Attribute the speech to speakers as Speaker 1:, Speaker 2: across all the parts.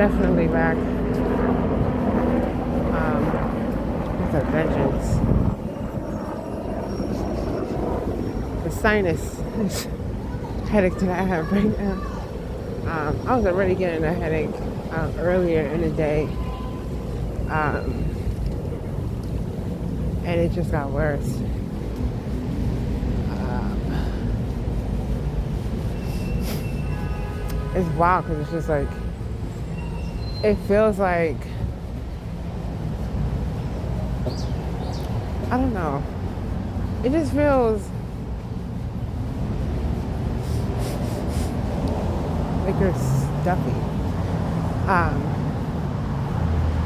Speaker 1: definitely back with a vengeance. The sinus headache that I have right now. I was already getting a headache earlier in the day, and it just got worse. It's wild because it's just like, it feels like, I don't know. It just feels like you're stuffy.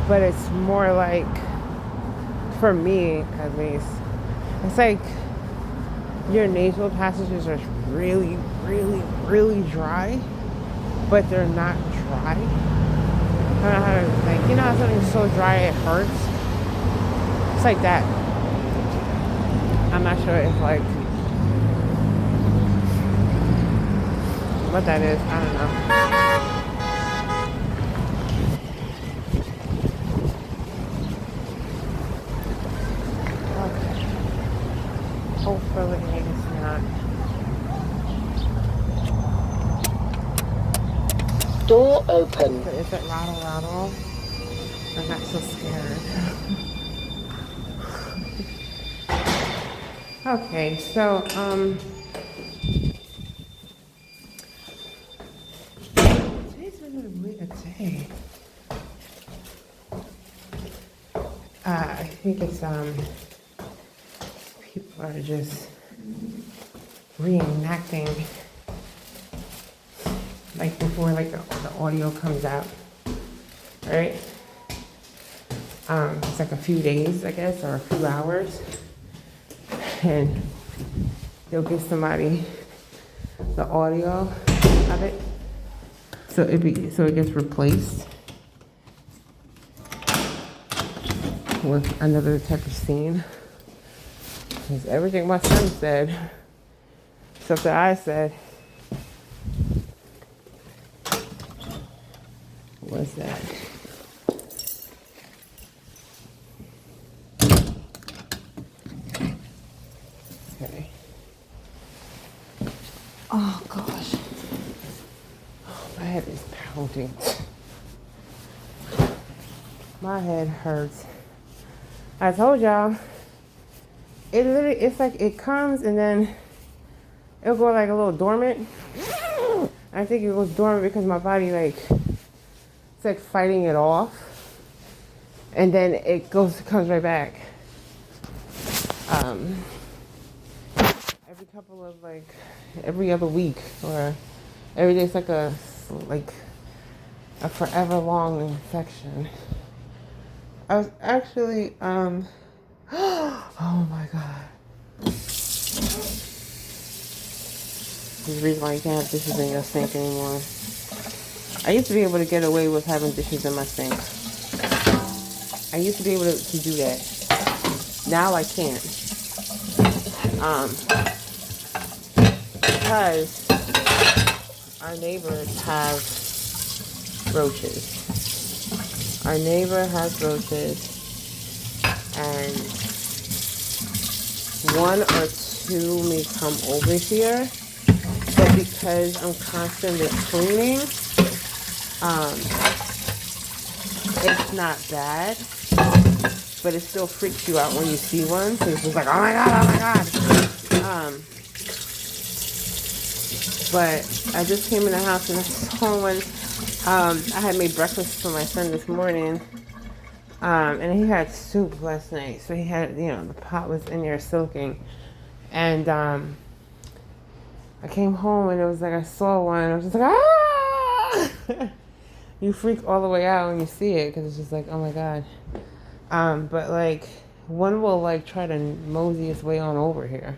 Speaker 1: But it's more like, for me at least, it's like your nasal passages are really, really, really dry, but they're not dry. I don't know how to, like, you know how something's so dry it hurts? It's like that. I'm not sure if, like, what that is. I don't know. Okay. Hopefully it's not.
Speaker 2: Door open.
Speaker 1: But if it rattle, I'm not so scared. Okay, so, today's been a weird day. I think it's, people are just reenacting, like, before, like, the audio comes out, right? It's like a few days, I guess, or a few hours, and they'll give somebody the audio of it, so it gets replaced with another type of scene. Because everything my son said, stuff that I said, was that okay. Oh gosh. Oh, my head is pounding. My head hurts. I told y'all, it's like it comes and then it'll go like a little dormant. I think it goes dormant because my body, like, it's like fighting it off. And then it comes right back. Every couple of, like, every other week or every day, it's like a forever long infection. I was actually, oh my God. There's a reason why you can't have dishes in your sink anymore. I used to be able to get away with having dishes in my sink. I used to be able to do that. Now I can't. Because our neighbors have roaches. Our neighbor has roaches, and one or two may come over here, but because I'm constantly cleaning, it's not bad, but it still freaks you out when you see one. So it's just like, oh my God, oh my God. But I just came in the house and I saw one. I had made breakfast for my son this morning, and he had soup last night. So he had, the pot was in there soaking. And I came home and it was like I saw one. I was just like, ah! You freak all the way out when you see it because it's just like, oh my God. But like one will like try to mosey its way on over here.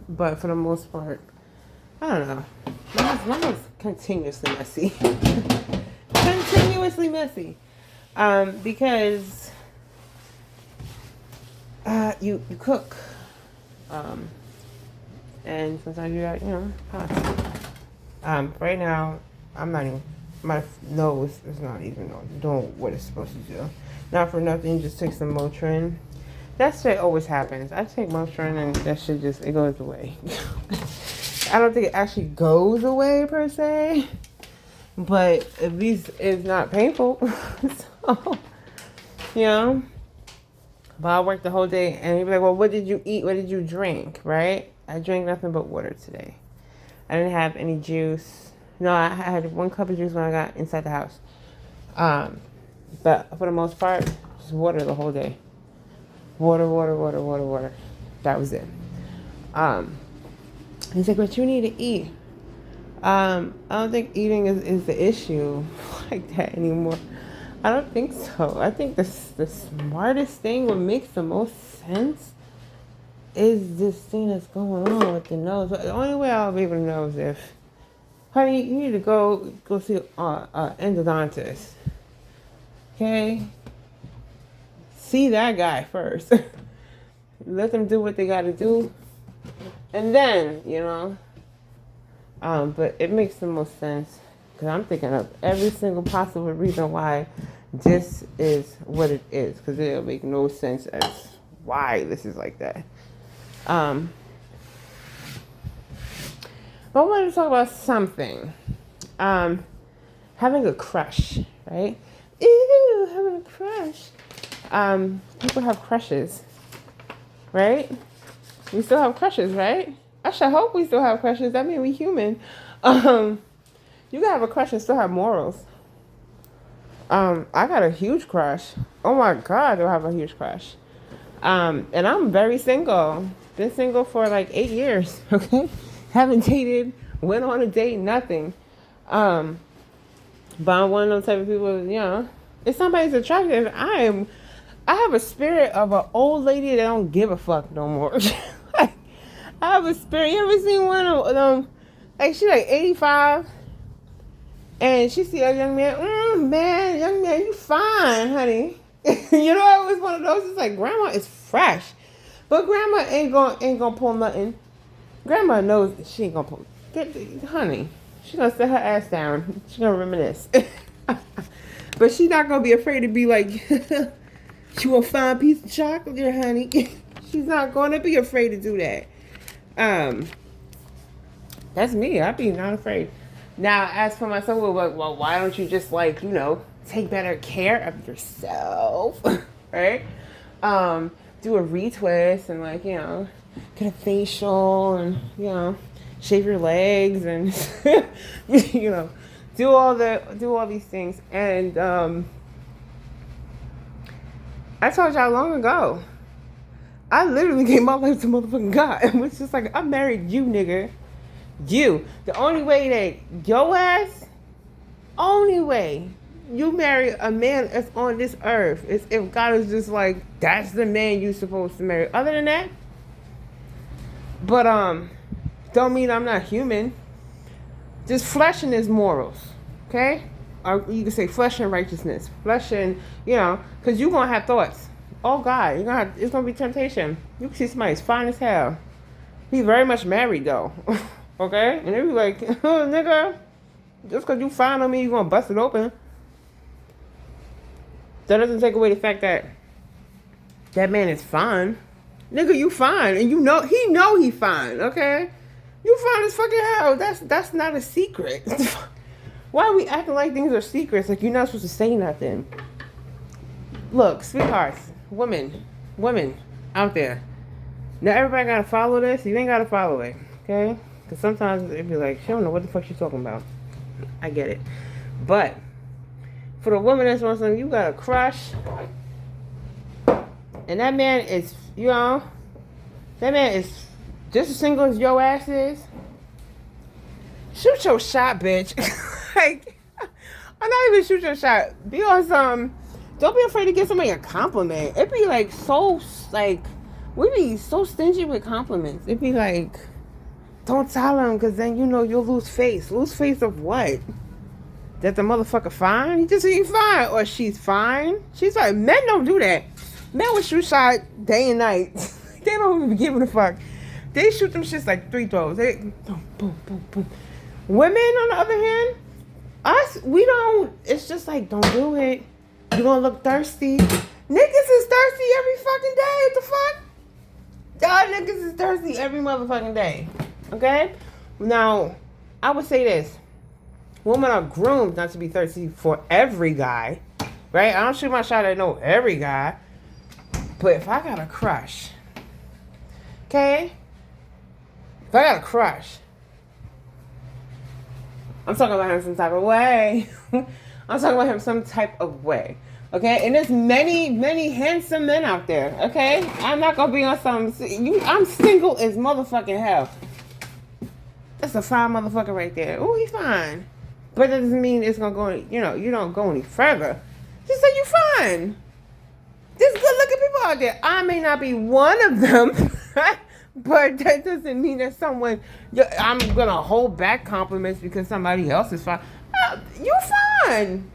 Speaker 1: But for the most part, I don't know. Mama's continuously messy. Continuously messy. Because you cook. And sometimes you got, pots. Right now, I'm not even, my nose is not even doing what it's supposed to do. Not for nothing, just take some Motrin. That shit always happens. I take Motrin and that shit just, it goes away. I don't think it actually goes away per se, but at least it's not painful. So, you know, but I worked the whole day and you'd be like, well, what did you eat? What did you drink? Right? I drank nothing but water today. I didn't have any juice. No, I had 1 cup of juice when I got inside the house. But for the most part, just water the whole day. Water, water, water, water, water. That was it. He's like, but you need to eat. I don't think eating is the issue like that anymore. I don't think so. I think the smartest thing, what makes the most sense, is this thing that's going on with the nose. But the only way I'll be able to know is if, honey, you need to go see an endodontist. Okay? See that guy first. Let them do what they got to do. And then, you know. But it makes the most sense. Because I'm thinking of every single possible reason why this is what it is. Because it'll make no sense as why this is like that. But I wanted to talk about something. Having a crush, right? Ew, having a crush. People have crushes, right? We still have crushes, right? I should hope we still have crushes. That means we human. You can have a crush and still have morals. I got a huge crush. Oh my God, do I have a huge crush? And I'm very single. Been single for like 8 years, okay? Haven't dated, went on a date, nothing. But I'm one of those type of people, you know, if somebody's attractive, I have a spirit of an old lady that don't give a fuck no more. I have a spirit. You ever seen one of them? Like, she like 85. And she see a young man. Man, young man, you fine, honey. You know, it was one of those. It's like, grandma is fresh. But grandma ain't gonna pull nothing. Grandma knows she ain't gonna pull. Honey, she gonna sit her ass down. She gonna reminisce. But she not gonna be afraid to be like, you want a fine piece of chocolate there, honey? She's not gonna be afraid to do that. That's me. I'd be not afraid. Now, as for myself, well, why don't you just, like, you know, take better care of yourself, right? Do a retwist and, like, you know, get a facial and, you know, shave your legs and, you know, do all these things. And I told y'all long ago, I literally gave my life to motherfucking God. And it's just like, I married you, nigga. You. The only way that your ass, only way you marry a man that's on this earth is if God is just like, that's the man you're supposed to marry. Other than that, but don't mean I'm not human. Just flesh and his morals, okay? Or you can say flesh and righteousness, flesh and, you know, because you're gonna have thoughts. Oh God, it's gonna be temptation. You can see somebody's fine as hell. He's very much married though. Okay? And they be like, oh, nigga, just because you fine on me, you going to bust it open. That doesn't take away the fact that that man is fine. Nigga, you fine. And he know he fine, okay? You fine as fucking hell. That's not a secret. Why are we acting like things are secrets? Like you're not supposed to say nothing. Look, sweethearts, women out there. Now everybody got to follow this. You ain't got to follow it, okay? Because sometimes it'd be like, she don't know what the fuck she's talking about. I get it. But for the woman that's on something, you got a crush. And that man is, you know, that man is just as single as your ass is. Shoot your shot, bitch. Like, I'm not even shoot your shot. Be on some, don't be afraid to give somebody a compliment. It'd be like so, like, we be so stingy with compliments. It'd be like, don't tell him, because then, you know, you'll lose face. Lose face of what? That the motherfucker fine? He just ain't fine. Or she's fine. She's like, men don't do that. Men will shoot shot day and night. They don't even give a fuck. They shoot them shits like 3 throws. They boom, boom, boom, boom. Women, on the other hand, Us, we don't. It's just like, don't do it. You're gonna look thirsty. Niggas is thirsty every fucking day. What the fuck? Y'all niggas is thirsty every motherfucking day. Okay? Now, I would say this. Women are groomed not to be thirsty for every guy. Right? I don't shoot my shot at no every guy. But if I got a crush, okay? If I got a crush, I'm talking about him some type of way. I'm talking about him some type of way. Okay? And there's many, many handsome men out there. Okay? I'm not going to be on some... I'm single as motherfucking hell. That's a fine motherfucker right there. Oh, he's fine. But that doesn't mean it's going to go... you don't go any further. Just say you're fine. There's good looking people out there. I may not be one of them. But that doesn't mean that I'm going to hold back compliments because somebody else is fine. You're fine.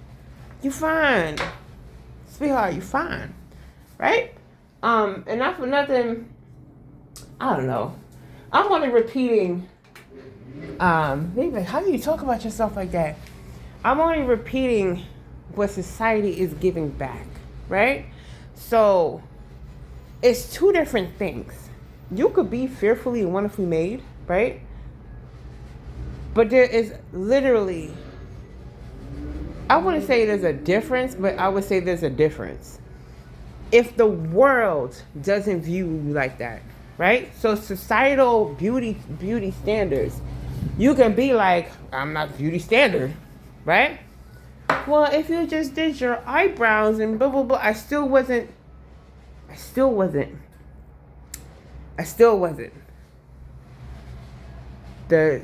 Speaker 1: You're fine. Sweetheart, you're fine. Right? And not for nothing, I don't know. I'm only repeating, maybe, how do you talk about yourself like that? I'm only repeating what society is giving back. Right? So, it's two different things. You could be fearfully and wonderfully made, right? But there is literally, I wouldn't say there's a difference, but I would say there's a difference. If the world doesn't view you like that, right? So societal beauty standards, you can be like, I'm not beauty standard, right? Well, if you just did your eyebrows and blah, blah, blah, I still wasn't. The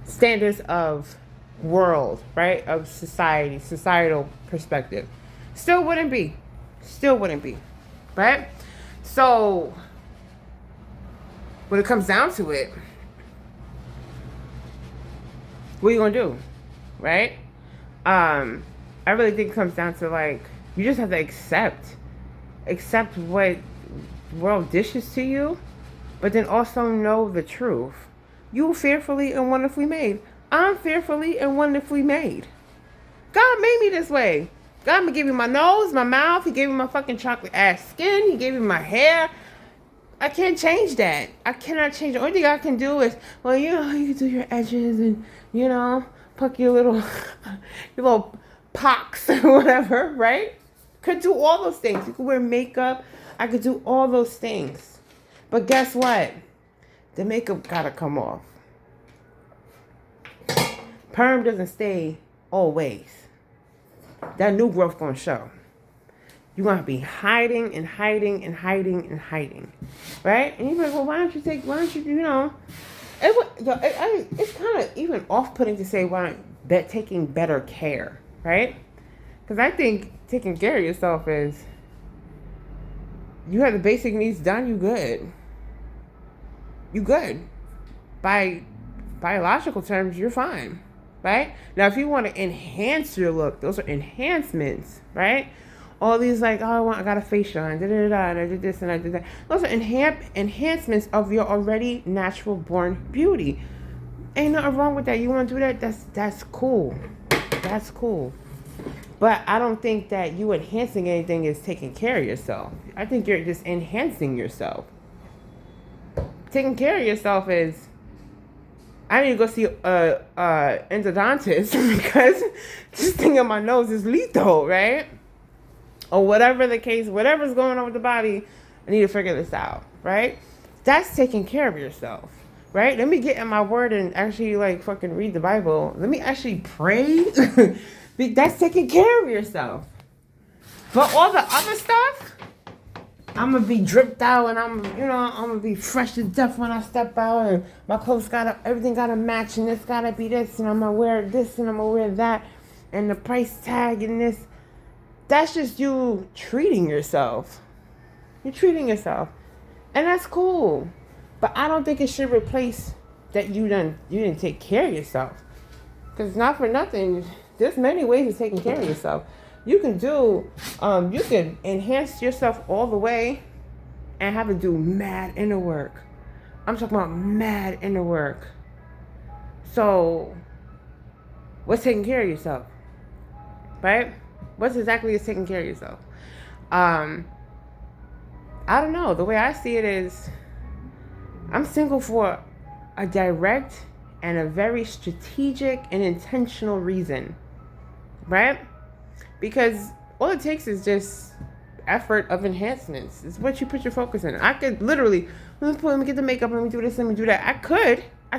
Speaker 1: standards of world, right? Of societal perspective. Still wouldn't be, right? So, when it comes down to it, what are you gonna do, right? I really think it comes down to like, you just have to accept what the world dishes to you, but then also know the truth. You fearfully and wonderfully made. I'm fearfully and wonderfully made. God made me this way. God gave me my nose, my mouth. He gave me my fucking chocolate ass skin. He gave me my hair. I can't change that. I cannot change it. The only thing I can do is, well, you can do your edges and, pluck your little pocks or whatever, right? Could do all those things. You could wear makeup. I could do all those things. But guess what? The makeup gotta come off. Perm doesn't stay always. That new growth gonna show. You're gonna be hiding and hiding and hiding and hiding. Right? And you're like, well, why don't you, it's kind of even off-putting to say taking better care, right? Because I think taking care of yourself is, you have the basic needs done, you good. You good. By biological terms, you're fine, right? Now, if you want to enhance your look, those are enhancements, right? All these like, oh, I got a facial, and and I did this and I did that. Those are enhancements of your already natural born beauty. Ain't nothing wrong with that. You want to do that? That's cool. That's cool. But I don't think that you enhancing anything is taking care of yourself. I think you're just enhancing yourself. Taking care of yourself is, I need to go see endodontist because this thing on my nose is lethal, right? Or whatever the case, whatever's going on with the body, I need to figure this out, right? That's taking care of yourself, right? Let me get in my word and actually fucking read the Bible. Let me actually pray. That's taking care of yourself. But all the other stuff, I'm gonna be dripped out and I'm gonna be fresh to death when I step out, and my clothes everything gotta match, and it's gotta be this, and I'm gonna wear this, and I'm gonna wear that, and the price tag and this. That's just you treating yourself. You're treating yourself. And that's cool. But I don't think it should replace that you didn't take care of yourself. Because not for nothing, there's many ways of taking care of yourself. You can you can enhance yourself all the way and have to do mad inner work. I'm talking about mad inner work. So What's taking care of yourself? Right? What's exactly is taking care of yourself? I don't know. The way I see it is, I'm single for a direct and a very strategic and intentional reason, right? Because all it takes is just effort of enhancements. It's what you put your focus in. I could literally, let me get the makeup, let me do this, let me do that. I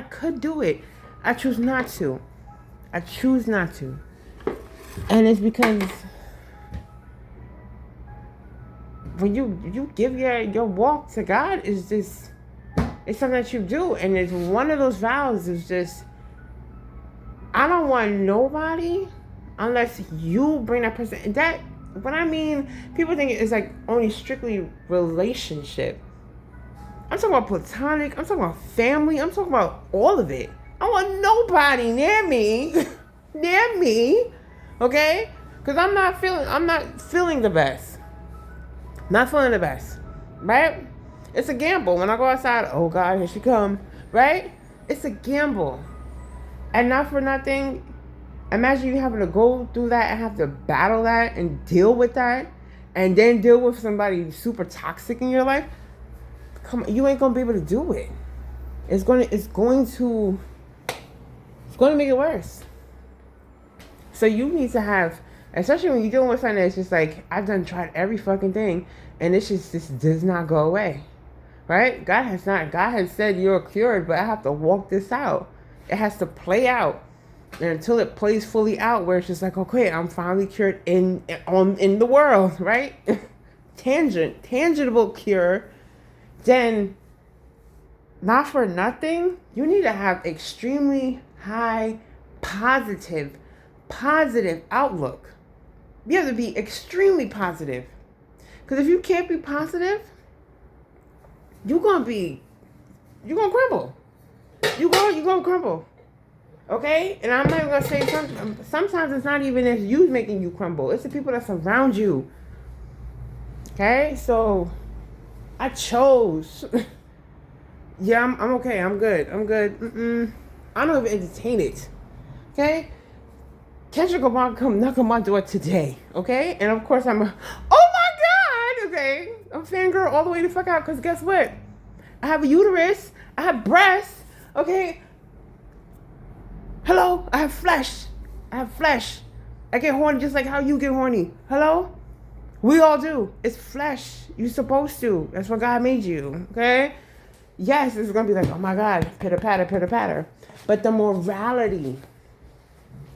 Speaker 1: could do it. I choose not to. I choose not to. And it's because when you give your walk to God, is just, it's something that you do. And it's one of those vows is just, I don't want nobody unless you bring that person. That, what I mean, people think it's like only strictly relationship. I'm talking about platonic. I'm talking about family. I'm talking about all of it. I don't want nobody near me, okay? Because I'm not feeling the best. Not feeling the best, right? It's a gamble. When I go outside, oh God, here she come, right? It's a gamble. And not for nothing, imagine you having to go through that and have to battle that and deal with that and then deal with somebody super toxic in your life. Come on, you ain't gonna be able to do it. It's going to make it worse. So you need to have, especially when you're dealing with something that's just like, I've tried every fucking thing and this just does not go away. Right? God has said you're cured, but I have to walk this out. It has to play out. And until it plays fully out, where it's just like, okay, I'm finally cured in the world, right? Tangible cure. Then, not for nothing, you need to have extremely high positive outlook. You have to be extremely positive. Because if you can't be positive, you're gonna crumble. You're gonna crumble. Okay? And I'm not even gonna say sometimes it's not even as you making you crumble. It's the people that surround you. Okay? So I chose. Yeah, I'm okay. I'm good. I don't even entertain it. Okay? Kendrick Lamar come knock on my door today. Okay? And of course oh my God! Okay? I'm fangirl all the way the fuck out, because guess what? I have a uterus. I have breasts. Okay? Hello? I have flesh. I get horny just like how you get horny. Hello? We all do. It's flesh. You're supposed to. That's what God made you. Okay? Yes, it's going to be like, oh my God, pitter patter. But the morality.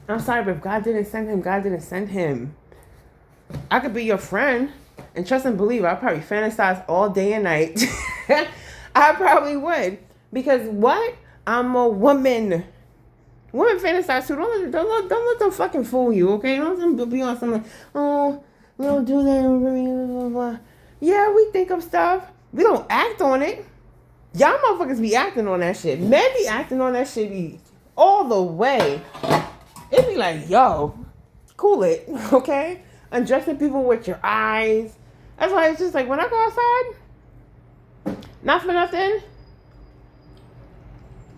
Speaker 1: I'm sorry, but if God didn't send him, God didn't send him. I could be your friend and trust and believe. I'll probably fantasize all day and night. I probably would. Because what? I'm a woman. Women fantasize too. Don't let them fucking fool you, okay? Don't let them be on something like, oh, we don't do that. Blah, blah, blah. Yeah, we think of stuff. We don't act on it. Y'all motherfuckers be acting on that shit. Men be acting on that shit be all the way. It be like, yo, cool it, okay? Undressing people with your eyes. That's why it's just like, when I go outside, not for nothing,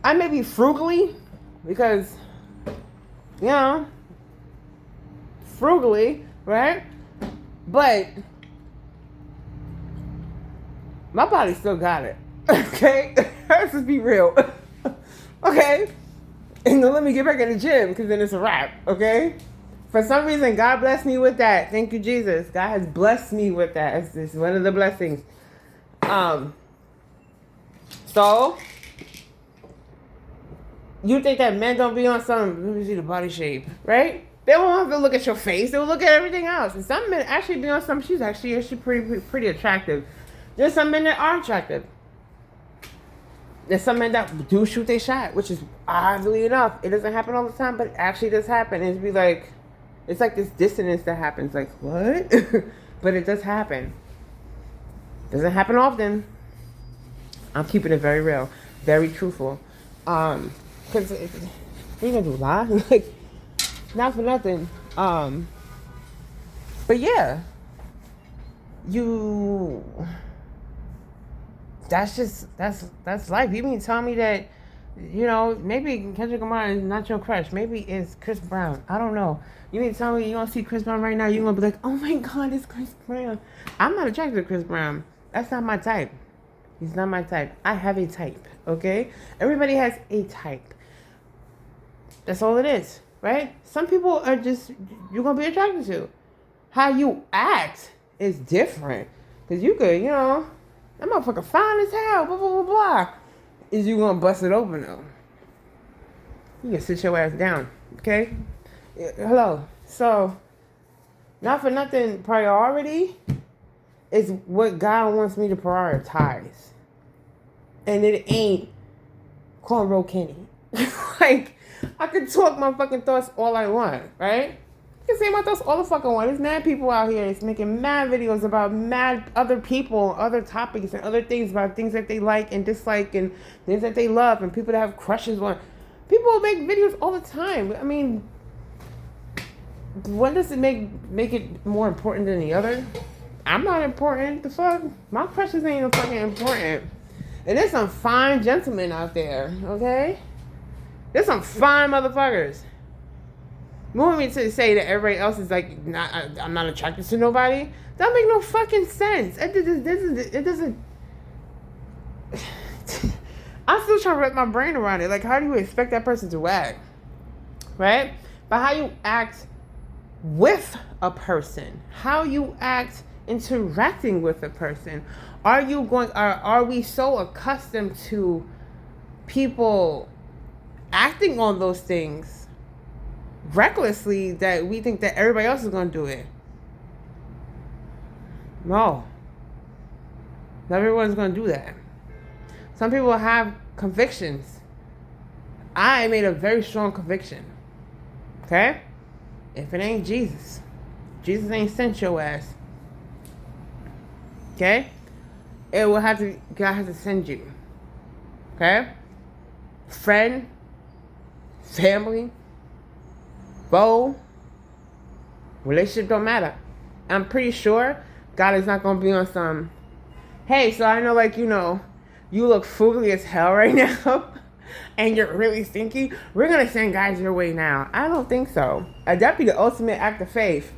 Speaker 1: I may be frugally, because, you know, frugally, right? But my body still got it. Okay? Let's just be real. Okay? And then let me get back in the gym, because then it's a wrap. Okay? For some reason, God blessed me with that. Thank you, Jesus. God has blessed me with that. It's one of the blessings. So, you think that men don't be on some, let me see the body shape, right? They won't have to look at your face. They will look at everything else. And some men actually be on some, she's pretty attractive. There's some men that are attractive. There's some men that do shoot their shot, which is oddly enough, it doesn't happen all the time, but it actually does happen. It'd be like, it's like this dissonance that happens. Like, what? But it does happen. Doesn't happen often. I'm keeping it very real, very truthful. Because you gonna do a lot. Like, not for nothing. But yeah, that's life. You mean tell me that You know, maybe Kendrick Lamar is not your crush. Maybe it's Chris Brown. I don't know. You mean to tell me you don't see Chris Brown right now? You're going to be like, oh my God, it's Chris Brown. I'm not attracted to Chris Brown. That's not my type. He's not my type. I have a type, okay? Everybody has a type. That's all it is, right? Some people are just, you're going to be attracted to. How you act is different. Because you could, you know, that motherfucker fine as hell, blah, blah, blah, blah. Is you going to bust it open, though? You can sit your ass down, okay? Hello. So, not for nothing, priority is what God wants me to prioritize. And it ain't Cornrow Kenny. Like, I can talk my fucking thoughts all I want, right? I can say my thoughts all the fucking want. There's mad people out here that's making mad videos about mad other people, other topics, and other things about things that they like and dislike and things that they love and people that have crushes on. People make videos all the time. I mean, what does it make it more important than the other? I'm not important. The fuck? My crushes ain't fucking important. And there's some fine gentlemen out there, okay? There's some fine motherfuckers. You want me to say that everybody else is like, I'm not attracted to nobody? That make no fucking sense. It doesn't. I'm still trying to wrap my brain around it. Like, how do you expect that person to act? Right? But how you act with a person, how you act interacting with a person. Are we so accustomed to people acting on those things recklessly that we think that everybody else is going to do it? No. Not everyone's going to do that. Some people have convictions. I made a very strong conviction. Okay? If it ain't Jesus, Jesus ain't sent your ass. Okay? It will have to, God has to send you. Okay? Friend, family, foe, relationship don't matter. I'm pretty sure God is not going to be on some, hey, so I know, like, you know, you look foogly as hell right now and you're really stinky. We're going to send guys your way now. I don't think so. That'd be the ultimate act of faith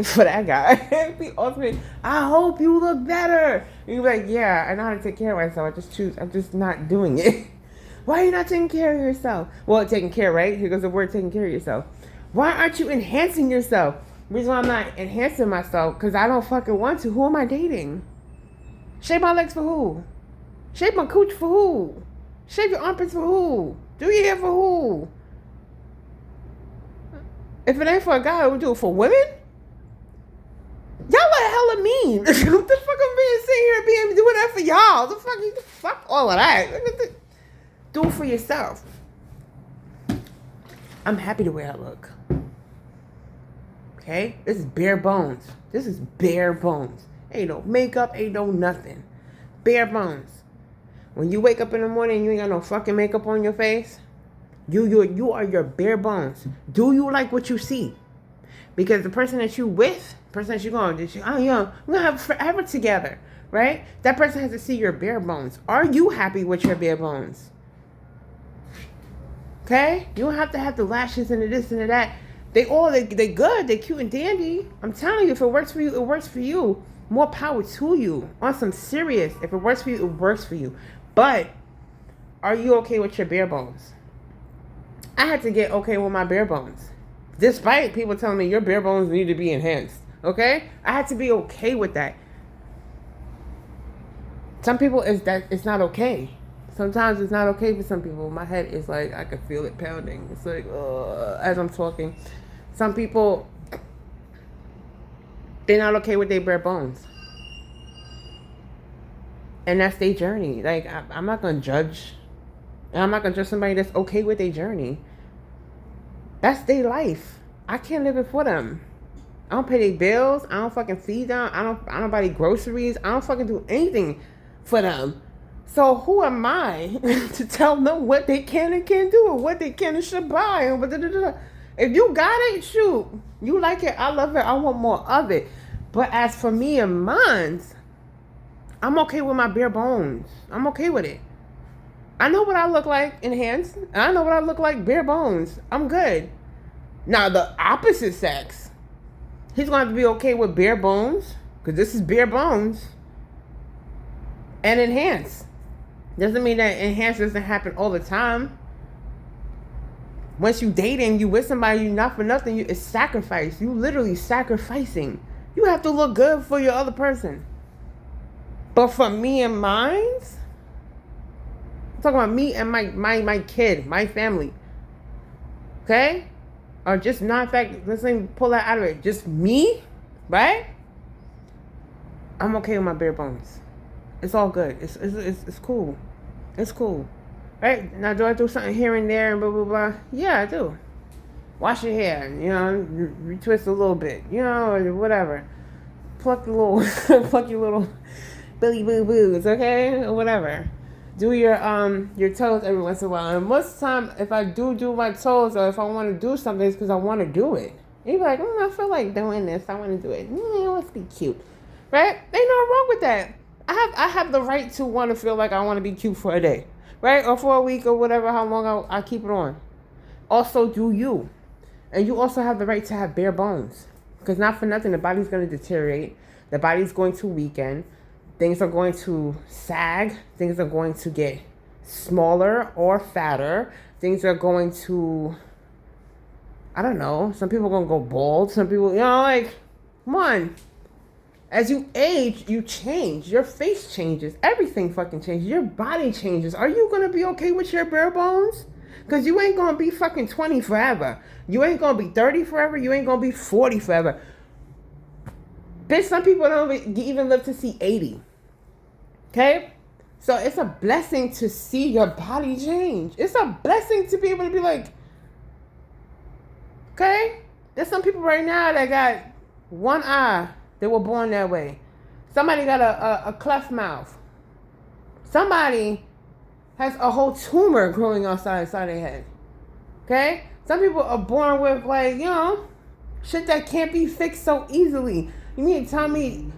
Speaker 1: for that guy. It'd be ultimate, I hope you look better. And you'd be like, yeah, I know how to take care of myself. I'm just not doing it. Why are you not taking care of yourself? Well, taking care, right? Here goes the word taking care of yourself. Why aren't you enhancing yourself? The reason why I'm not enhancing myself, because I don't fucking want to. Who am I dating? Shave my legs for who? Shave my cooch for who? Shave your armpits for who? Do your hair for who? If it ain't for a guy, we do it for women? Y'all like hella mean. What the fuck I'm being sitting here being doing that for y'all? The fuck all of that. Do it for yourself. I'm happy the way I look. Okay? This is bare bones. This is bare bones. Ain't no makeup, ain't no nothing. Bare bones. When you wake up in the morning and you ain't got no fucking makeup on your face, you are your bare bones. Do you like what you see? Because the person that you with, person that you're going to, we're going to have forever together, right? That person has to see your bare bones. Are you happy with your bare bones? Okay? You don't have to have the lashes and the this and the that. They good. They cute and dandy. I'm telling you, if it works for you, it works for you. More power to you. On some serious. If it works for you, it works for you. But are you okay with your bare bones? I had to get okay with my bare bones. Despite people telling me your bare bones need to be enhanced. Okay? I had to be okay with that. Some people, it's not okay. Sometimes it's not okay for some people. My head is like, I can feel it pounding. It's like, as I'm talking. Some people, they're not okay with their bare bones. And that's their journey. Like, I'm not going to judge. And I'm not going to judge somebody that's okay with their journey. That's their life. I can't live it for them. I don't pay their bills. I don't fucking feed them. I don't buy their groceries. I don't fucking do anything for them. So who am I to tell them what they can and can't do, or what they can and should buy? And if you got it, shoot. You like it, I love it, I want more of it. But as for me and mine, I'm okay with my bare bones. I'm okay with it. I know what I look like enhanced. And I know what I look like bare bones. I'm good. Now, the opposite sex, he's going to have to be okay with bare bones, because this is bare bones, and enhanced. Doesn't mean that enhanced doesn't happen all the time. Once you dating, you with somebody, you not for nothing, it's sacrifice. You literally sacrificing. You have to look good for your other person. But for me and mine, I'm talking about me and my kid, my family. Okay? Or just not, in fact, let's even pull that out of it. Just me, right? I'm okay with my bare bones. It's all good. It's cool. It's cool. Right? Now, do I do something here and there and blah, blah, blah? Yeah, I do. Wash your hair, you know, retwist a little bit, you know, or whatever. Pluck your little billy boo boos, okay? Or whatever. Do your toes every once in a while. And most of the time, if I do my toes, or if I want to do something, it's because I want to do it. And you're like, I feel like doing this. I want to do it. Let's be cute. Right? Ain't nothing wrong with that. I have the right to want to feel like I want to be cute for a day. Right? Or for a week or whatever, how long I keep it on. Also, do you. And you also have the right to have bare bones. Because not for nothing, the body's going to deteriorate. The body's going to weaken. Things are going to sag. Things are going to get smaller or fatter. Things are going to, I don't know. Some people are going to go bald. Some people, like, come on. As you age, you change. Your face changes. Everything fucking changes. Your body changes. Are you going to be okay with your bare bones? Because you ain't going to be fucking 20 forever. You ain't going to be 30 forever. You ain't going to be 40 forever. Bitch, some people don't even live to see 80. Okay? So it's a blessing to see your body change. It's a blessing to be able to be like, okay? There's some people right now that got one eye. They were born that way. Somebody got a cleft mouth. Somebody has a whole tumor growing outside their head. Okay? Some people are born with, like, shit that can't be fixed so easily. You mean to tell me,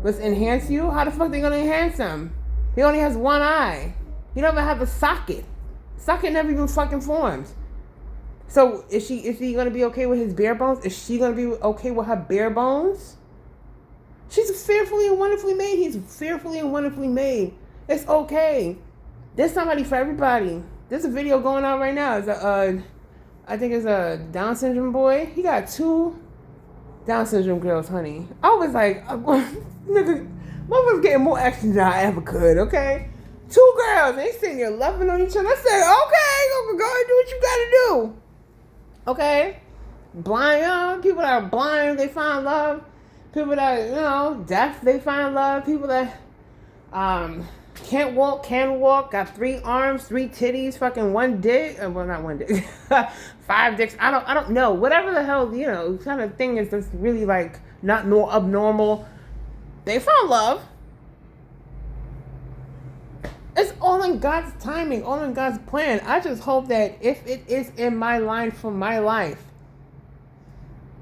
Speaker 1: let's enhance you? How the fuck they gonna enhance him? He only has one eye. He don't even have a socket. Socket never even fucking forms. So is he gonna be okay with his bare bones? Is she gonna be okay with her bare bones? She's fearfully and wonderfully made. He's fearfully and wonderfully made. It's okay. There's somebody for everybody. There's a video going on right now. It's I think it's a Down syndrome boy. He got 2 Down syndrome girls, honey. I was like, nigga, motherfuckers getting more action than I ever could, okay? 2 girls, they sitting there loving on each other. I said, okay, go ahead and do what you gotta do. Okay? Blind, people that are blind, they find love. People that, deaf, they find love. People that can't walk, can walk, got 3 arms, 3 titties, fucking 1 dick. Well, not 1 dick. 5 dicks. I don't know. Whatever the hell, kind of thing is that's really like not abnormal. They found love. It's all in God's timing, all in God's plan. I just hope that if it is in my line for my life,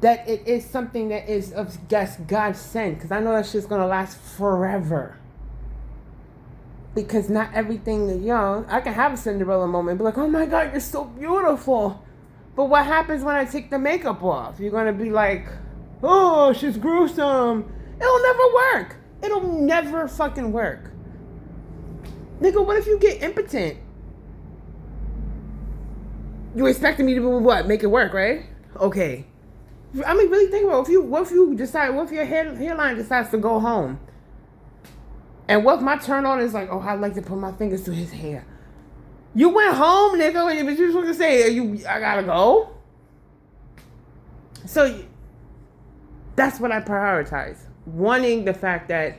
Speaker 1: that it is something that is of God sent. Because I know that shit's going to last forever. Because not everything, I can have a Cinderella moment. Be like, oh my God, you're so beautiful. But what happens when I take the makeup off? You're going to be like, oh, she's gruesome. It'll never work. It'll never fucking work. Nigga, what if you get impotent? You expecting me to do what? Make it work, right? Okay. I mean, really think about it. What if your hairline decides to go home? And what if my turn on is like, oh, I'd like to put my fingers through his hair. You went home, nigga, but you supposed to say, I gotta go? So, that's what I prioritize. Wanting the fact that,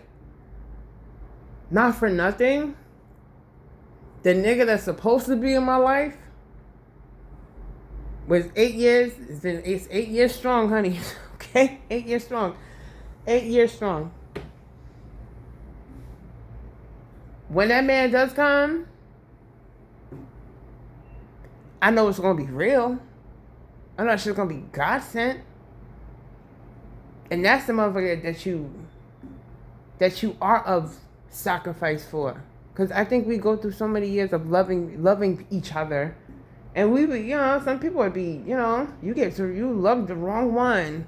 Speaker 1: not for nothing, the nigga that's supposed to be in my life was 8 years. It's 8 years strong, honey. Okay? 8 years strong. 8 years strong. When that man does come, I know it's going to be real. I know it's just going to be God sent. And that's the motherfucker that you are of sacrifice for. Because I think we go through so many years of loving each other. And we would, some people would be, you love the wrong one.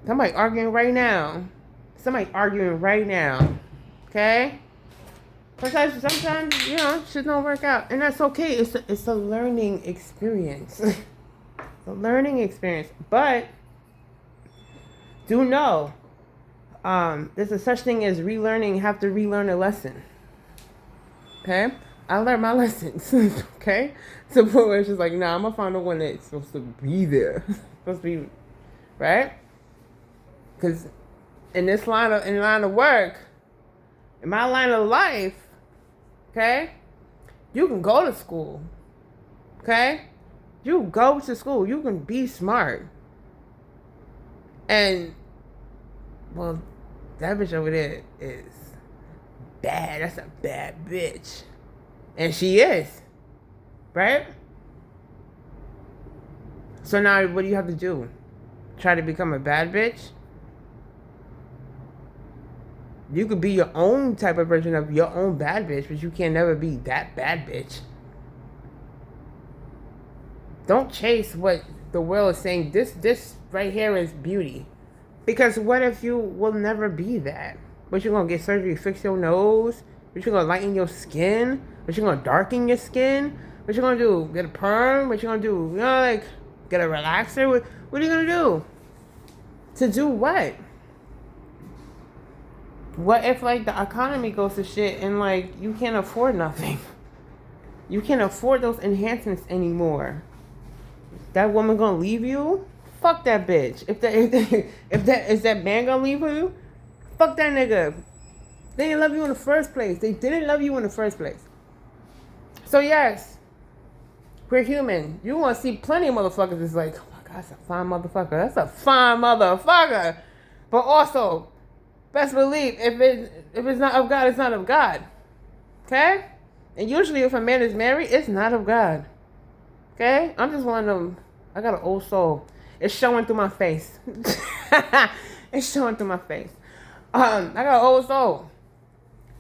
Speaker 1: Somebody arguing right now. Okay? Sometimes, shit don't work out. And that's okay. It's a learning experience. A learning experience. But do know, there's a such thing as relearning. You have to relearn a lesson. Okay? I learned my lessons. Okay? So where it's just like, nah, I'm gonna find the one that's supposed to be there. Supposed to be, right? Because in this line of work, in my line of life, okay, you can go to school. Okay? You go to school. You can be smart. And, well, that bitch over there is bad. That's a bad bitch. And she is. Right? So now what do you have to do? Try to become a bad bitch? You could be your own type of version of your own bad bitch, but you can never be that bad bitch. Don't chase what the world is saying. This right here is beauty. Because what if you will never be that? But you're going to get surgery, fix your nose? But you're going to lighten your skin? But you're going to darken your skin? What you going to do? Get a perm? What you going to do? Get a relaxer? What are you going to do? To do what? What if, the economy goes to shit and, you can't afford nothing? You can't afford those enhancements anymore. That woman gonna leave you? Fuck that bitch. If that man gonna leave you? Fuck that nigga. They didn't love you in the first place. So yes, we're human. You wanna see plenty of motherfuckers that's like, oh my god, that's a fine motherfucker. That's a fine motherfucker. But also, best believe, if it's not of God, it's not of God. Okay? And usually if a man is married, it's not of God. Okay? I'm just one of them. I got an old soul. It's showing through my face. I got an old soul.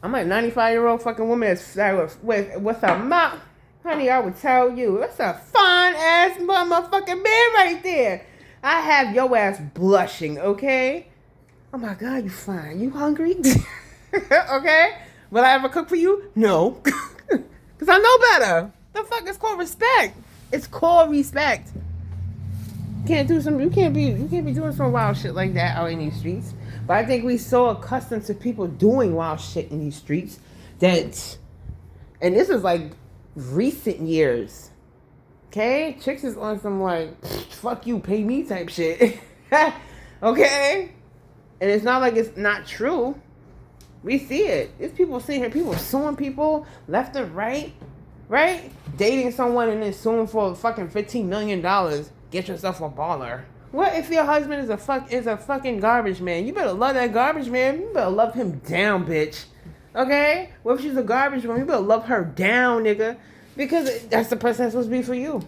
Speaker 1: I'm like a 95-year-old fucking woman that's with a mouth. Honey, I would tell you, that's a fine ass motherfucking man right there. I have your ass blushing, okay? Oh my God, you fine. You hungry? Okay? Will I ever cook for you? No. Because I know better. The fuck is called respect. It's called respect. You can't be doing some wild shit like that out in these streets. But I think we so accustomed to people doing wild shit in these streets that, and this is recent years. Okay? Chicks is on some fuck you, pay me type shit. Okay? And it's not like it's not true. We see it. There's people sitting here, people suing people left and right. Right? Dating someone and then suing for fucking $15 million. Get yourself a baller. What if your husband is a fucking garbage man? You better love that garbage man. You better love him down, bitch. Okay? What if she's a garbage woman? You better love her down, nigga. Because that's the person that's supposed to be for you.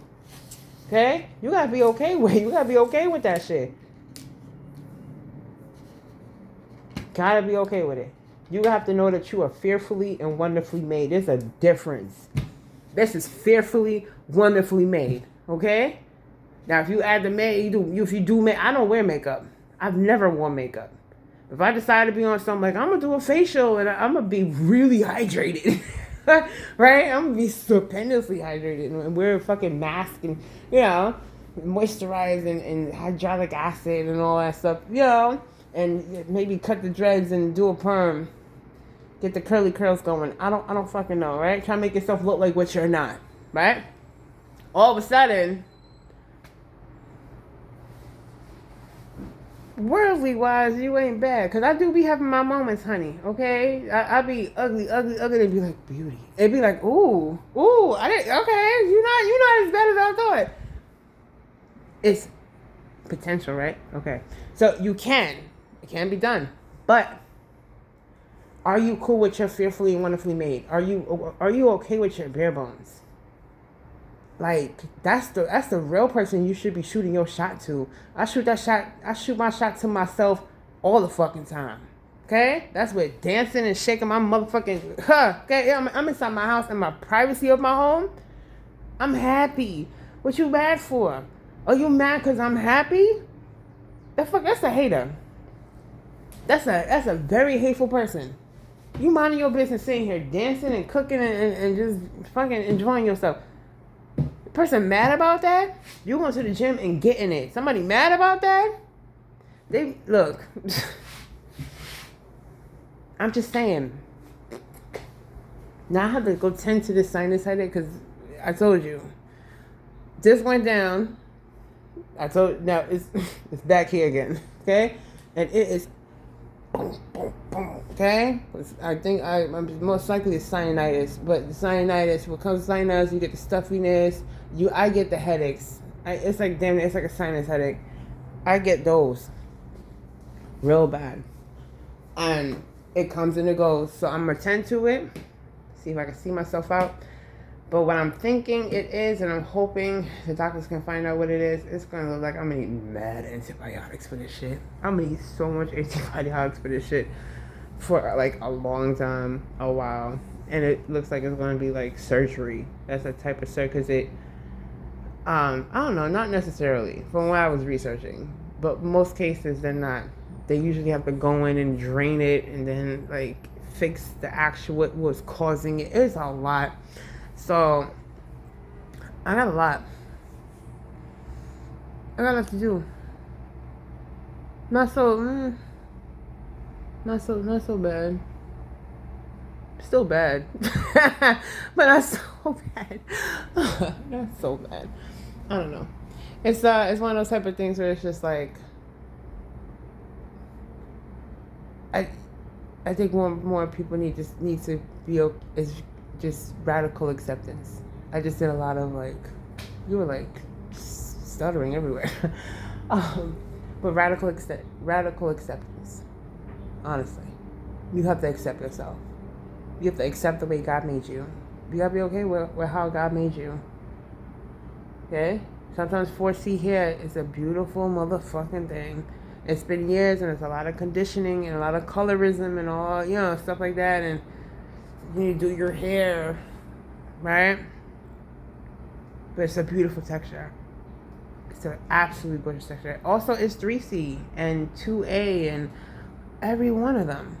Speaker 1: Okay? You gotta be okay with that shit. Gotta be okay with it. You have to know that you are fearfully and wonderfully made. There's a difference. This is fearfully, wonderfully made. Okay? Now, if you add the makeup, I don't wear makeup. I've never worn makeup. If I decide to be on something I'm going to do a facial and I'm going to be really hydrated. Right? I'm going to be stupendously hydrated and wear a fucking mask and, moisturize and hydraulic acid and all that stuff, and maybe cut the dreads and do a perm. Get the curly curls going. I don't fucking know, right? Try to make yourself look like what you're not, right? All of a sudden, worldly wise, you ain't bad. Cause I do be having my moments, honey. Okay, I be ugly. It'd be like beauty. It'd be like, ooh, I didn't. Okay, you're not as bad as I thought. It's potential, right? Okay, so it can be done, but. Are you cool with your fearfully and wonderfully made? Are you okay with your bare bones? That's the real person you should be shooting your shot to. I shoot my shot to myself all the fucking time. Okay? That's with dancing and shaking my motherfucking, okay? I'm inside my house in my privacy of my home. I'm happy. What you mad for? Are you mad because I'm happy? That's a hater. That's a very hateful person. You minding your business, sitting here dancing and cooking and just fucking enjoying yourself. The person mad about that? You going to the gym and getting it. Somebody mad about that? They look. I'm just saying. Now I have to go tend to this sinus headache because I told you. This went down. I told now it's back here again. Okay? And it is boom, boom, boom. Okay? I think I'm most likely it's sinusitis. But the sinusitis, what comes to sinusitis, you get the stuffiness. I get the headaches. It's like damn, it's like a sinus headache. I get those real bad. And it comes and it goes. So I'm going to tend to it. See if I can see myself out. But what I'm thinking it is, and I'm hoping the doctors can find out what it is, it's going to look like I'm going to need mad antibiotics for this shit. I'm going to need so much antibiotics for this shit for like a long time, a while. And it looks like it's going to be like surgery. That's a type of surgery because it, I don't know, not necessarily from what I was researching. But most cases, they're not. They usually have to go in and drain it and then like fix the actual what was causing it. It's a lot. So I got a lot. I got a lot to do. Not so bad. Still bad. But not so bad. Not so bad. I don't know. It's one of those type of things where it's just like I think more people need to be is just radical acceptance. I just did a lot of like, you were like stuttering everywhere, but radical acceptance. Honestly, you have to accept yourself. You have to accept the way God made you. You gotta be okay with how God made you. Okay. Sometimes 4C hair is a beautiful motherfucking thing. It's been years and it's a lot of conditioning and a lot of colorism and all, stuff like that. And when you do your hair, right? But it's a beautiful texture. It's an absolutely gorgeous texture. Also, it's 3C and 2A and every one of them.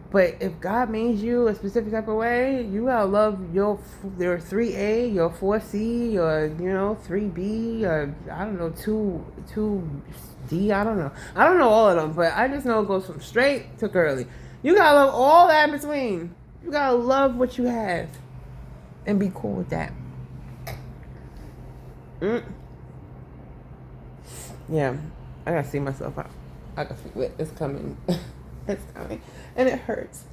Speaker 1: But if God made you a specific type of way, you gotta love your 3A, your 4C, your 3B, or I don't know 2D. I don't know. I don't know all of them, but I just know it goes from straight to curly. You gotta love all that in between. You gotta love what you have, and be cool with that. Yeah, I gotta see myself out. I gotta see it. It's coming. It's coming, and it hurts.